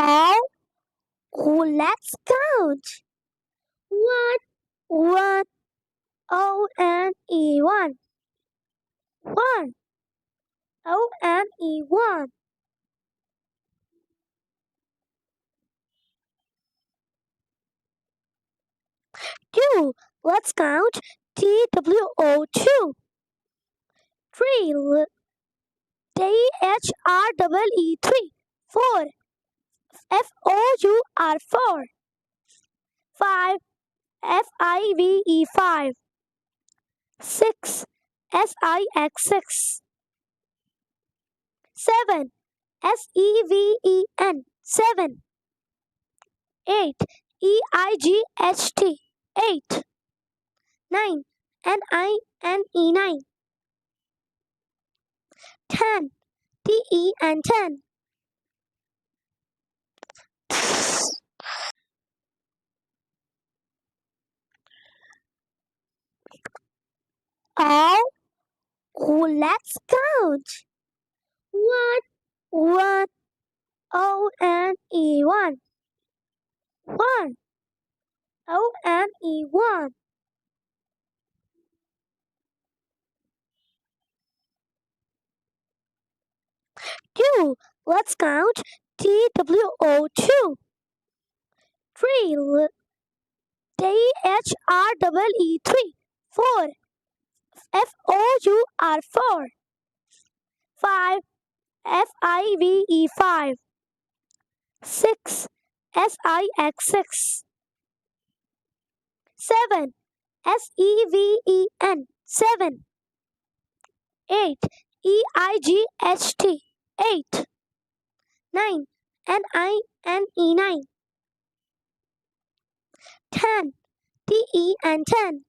Oh, let's count. One. One. One. One. Two. Let's count. TWO2. Three. THREE3. Four. FOUR4. Five. FIVE5. Six. SIX6. Seven. SEVEN. Seven. Eight. EIGHT. Eight. Nine. NINE9. 10. TEN10. Oh, let's count. One. One. One. One. Two. Let's count. TWO2. Three. THREE3. Four. FOUR4. Five. FIVE5. Six. SIX6. Seven. SEVEN. Seven. Eight. EIGHT. Eight. Nine. NINE9. 10. TEN10.